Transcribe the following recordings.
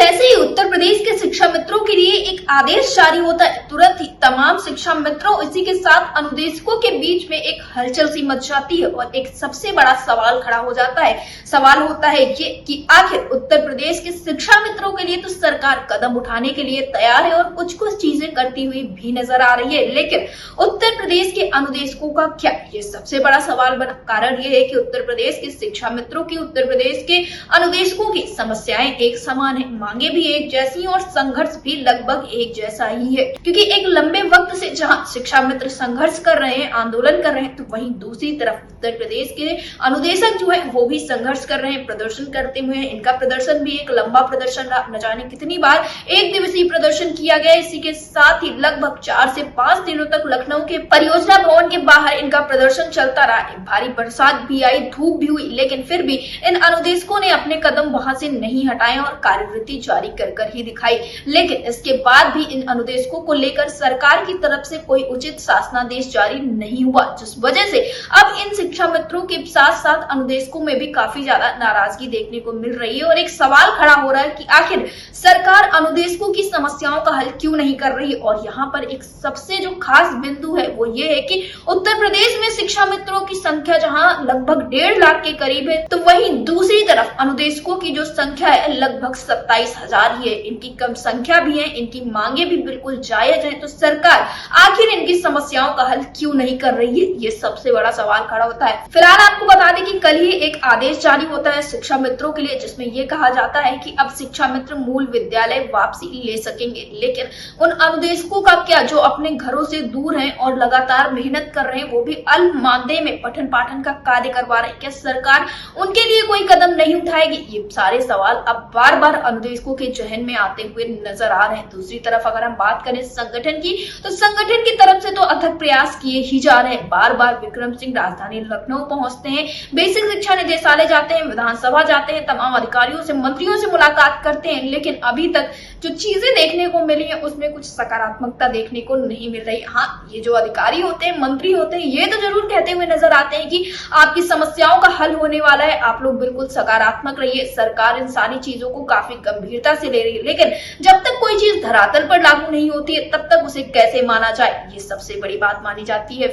जैसे ही उत्तर प्रदेश के शिक्षा मित्रों के लिए एक आदेश जारी होता है, तुरंत ही तमाम शिक्षा मित्रों इसी के साथ अनुदेशकों के बीच में एक हलचल सी मच जाती है और एक सबसे बड़ा सवाल खड़ा हो जाता है। सवाल होता है ये कि आखिर उत्तर प्रदेश के शिक्षा मित्रों के लिए तो सरकार कदम उठाने के लिए तैयार है और कुछ कुछ चीजें करती हुई भी नजर आ रही है, लेकिन उत्तर प्रदेश के अनुदेशकों का क्या? ये सबसे बड़ा सवाल बना। कारण ये है कि उत्तर प्रदेश के शिक्षा मित्रों की, उत्तर प्रदेश के अनुदेशकों की समस्याएं एक समान है, मांगे भी एक जैसी और संघर्ष भी लगभग एक जैसा ही है। क्योंकि एक लंबे वक्त से जहां शिक्षा मित्र संघर्ष कर रहे हैं, आंदोलन कर रहे हैं, तो वहीं दूसरी तरफ उत्तर प्रदेश के अनुदेशक जो है वो भी संघर्ष कर रहे हैं, प्रदर्शन करते हुए। इनका प्रदर्शन भी एक लंबा प्रदर्शन रहा, न जाने कितनी बार एक दिवसीय प्रदर्शन किया गया। इसी के साथ ही लगभग 4 से 5 दिनों तक लखनऊ के परियोजना भवन के बाहर इनका प्रदर्शन चलता रहा। भारी बरसात भी आई, धूप भी हुई, लेकिन फिर भी इन अनुदेशकों ने अपने कदम वहां से नहीं हटाए और कार्यवृत्ति जारी कर ही दिखाई। लेकिन इसके बाद भी इन अनुदेशकों को लेकर सरकार की तरफ से कोई उचित शासनादेश जारी नहीं हुआ, जिस वजह से अब इन शिक्षा मित्रों के साथ साथ अनुदेशकों में भी काफी ज्यादा नाराजगी देखने को मिल रही है और एक सवाल खड़ा हो रहा है कि आखिर सरकार अनुदेशकों की समस्याओं का हल क्यों नहीं कर रही। और यहाँ पर एक सबसे जो खास बिंदु है वो ये है कि उत्तर प्रदेश में शिक्षा मित्रों की संख्या जहाँ लगभग 1.5 लाख के करीब है, तो वहीं दूसरी तरफ अनुदेशकों की जो संख्या है लगभग 27,000 ही है। इनकी कम संख्या भी है, इनकी मांगे भी बिल्कुल जायज है, तो सरकार आखिर इनकी समस्याओं का हल क्यों नहीं कर रही है, ये सबसे बड़ा सवाल खड़ा होता है। फिलहाल आपको बता दें कि कल ही एक आदेश जारी होता है शिक्षा मित्रों के लिए, जिसमें ये कहा जाता है कि अब शिक्षा मित्र मूल विद्यालय वापसी ले सकेंगे। लेकिन उन अनुदेशकों का क्या जो अपने घरों से दूर हैं और लगातार मेहनत कर रहे हैं, वो भी अल्प मानदेय में पठन पाठन का कार्य करवा रहे हैं, क्या सरकार उनके लिए कोई कदम नहीं उठाएगी? ये सारे सवाल अब बार बार अनुदेशकों के जहन में आते हुए नजर आ रहे हैं। दूसरी तरफ अगर हम बात करें संगठन की, तो संगठन की तरफ से तो अथक प्रयास किए ही जा रहे हैं। बार बार विक्रम सिंह राजधानी लखनऊ पहुंचते हैं, बेसिक शिक्षा निदेशालय जाते हैं, विधानसभा जाते हैं, तमाम अधिकारियों से, मंत्रियों से मुलाकात करते हैं, लेकिन अभी तक जो चीजें देखने को मिली है उसमें कुछ सकारात्मकता देखने को नहीं मिल रही। हाँ, ये जो अधिकारी होते हैं, मंत्री होते हैं, ये तो जरूर कहते हुए नजर आते हैं कि आपकी समस्याओं का हल होने वाला है, आप लोग बिल्कुल सकारात्मक रहिए। सरकार इन सारी चीजों को काफी गंभीरता से ले रही है, लेकिन जब तक कोई चीज धरातल पर लागू नहीं होती है तब तक उसे कैसे माना जाए, ये सबसे बड़ी बात मानी जाती है।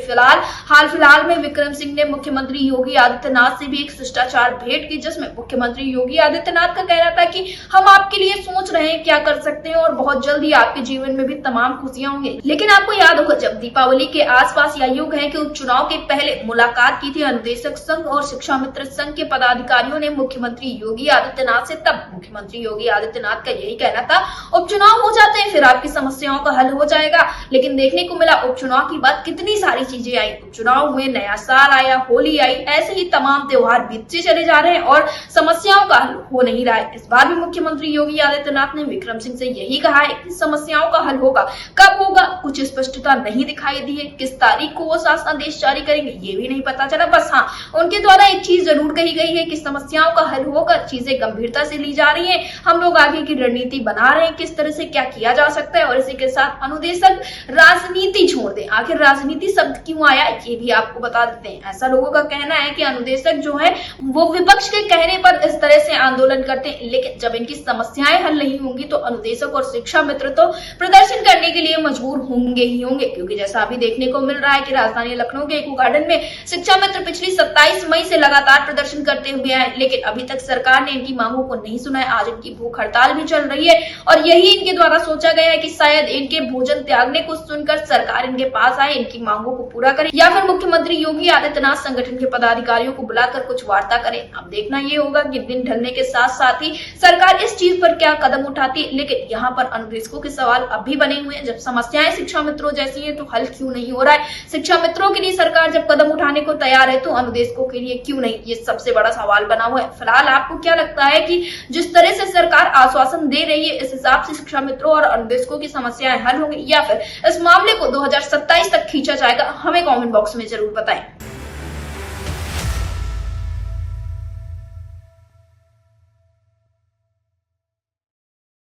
हाल फिलहाल में विक्रम सिंह ने मुख्यमंत्री योगी आदित्यनाथ से भी एक शिष्टाचार भेंट की, जिसमें मुख्यमंत्री योगी आदित्यनाथ का कहना था कि हम आपके लिए सोच रहे हैं क्या कर सकते हैं और बहुत जल्दी आपके जीवन में भी तमाम खुशियां होंगी। लेकिन आपको याद होगा जब दीपावली के आसपास या यूं कहें कि उपचुनाव के पहले मुलाकात की थी अनुदेशक संघ और शिक्षा मित्र संघ के पदाधिकारियों ने मुख्यमंत्री योगी आदित्यनाथ से, तब मुख्यमंत्री योगी आदित्यनाथ का यही कहना था उपचुनाव हो जाते हैं फिर आपकी समस्याओं का हल हो जाएगा। लेकिन देखने को मिला उपचुनाव की बात कितनी सारी चीजें आई, उपचुनाव हुए, नया साल आया, होली आई, ऐसे ही तमाम त्योहार बीतते चले जा रहे हैं और समस्याओं का हल हो नहीं रहा है। इस बार भी मुख्यमंत्री योगी आदित्यनाथ ने विक्रम सिंह से यही कहा है कि समस्याओं का हल होगा, कब होगा कुछ स्पष्टता नहीं दिखाई दी है, किस तारीख को वो शासनादेश जारी करेंगे ये भी नहीं पता चला। बस हाँ, उनके द्वारा एक चीज जरूर कही गई है कि समस्याओं का हल होगा, चीजें गंभीरता से ली जा रही है, हम लोग आगे की रणनीति बना रहे हैं, किस तरह से क्या किया जा सकता है। और इसी के साथ अनुदेशक राजनीति छोड़ दें, आखिर राजनीति शब्द क्यों आया ये भी आपको बता देते हैं। ऐसा लोगों का कहना है कि अनुदेशक जो है वो विपक्ष के कहने पर इस तरह से आंदोलन करते हैं, लेकिन जब इनकी समस्याएं हल नहीं होंगी तो अनुदेशक और शिक्षा मित्र तो प्रदर्शन करने के लिए मजबूर होंगे ही होंगे। क्योंकि जैसा अभी देखने को मिल रहा है कि राजधानी लखनऊ के इको गार्डन में शिक्षा मित्र पिछली 27 मई से लगातार प्रदर्शन करते हुए आए, लेकिन अभी तक सरकार ने इनकी मांगों को नहीं सुना है। आज इनकी भूख हड़ताल भी चल रही है और यही इनके द्वारा सोचा गया है कि शायद इनके भोजन त्यागने को सुनकर सरकार इनके पास आए, इनकी मांगों को पूरा करे, या फिर मुख्यमंत्री योगी आदित्यनाथ संगठन के पदाधिकारियों को बुलाकर कुछ वार्ता करें। अब देखना ये होगा कि दिन ढलने के साथ साथ ही सरकार इस चीज पर क्या कदम उठाती है। लेकिन यहाँ पर अनुदेशकों के सवाल अब भी बने हुए हैं, जब समस्याएं शिक्षा मित्रों जैसी है तो हल क्यों नहीं हो रहा है, शिक्षा मित्रों के लिए सरकार जब कदम उठाने को तैयार है तो अनुदेशकों के लिए क्यों नहीं, ये सबसे बड़ा सवाल बना हुआ है। फिलहाल आपको क्या लगता है कि जिस तरह से सरकार आश्वासन दे रही है इस हिसाब से शिक्षा मित्रों और अनुदेशकों की समस्याएं हल होंगी, या फिर इस मामले को 2027 तक खींचा जाएगा? हमें कमेंट बॉक्स में जरूर बताएं।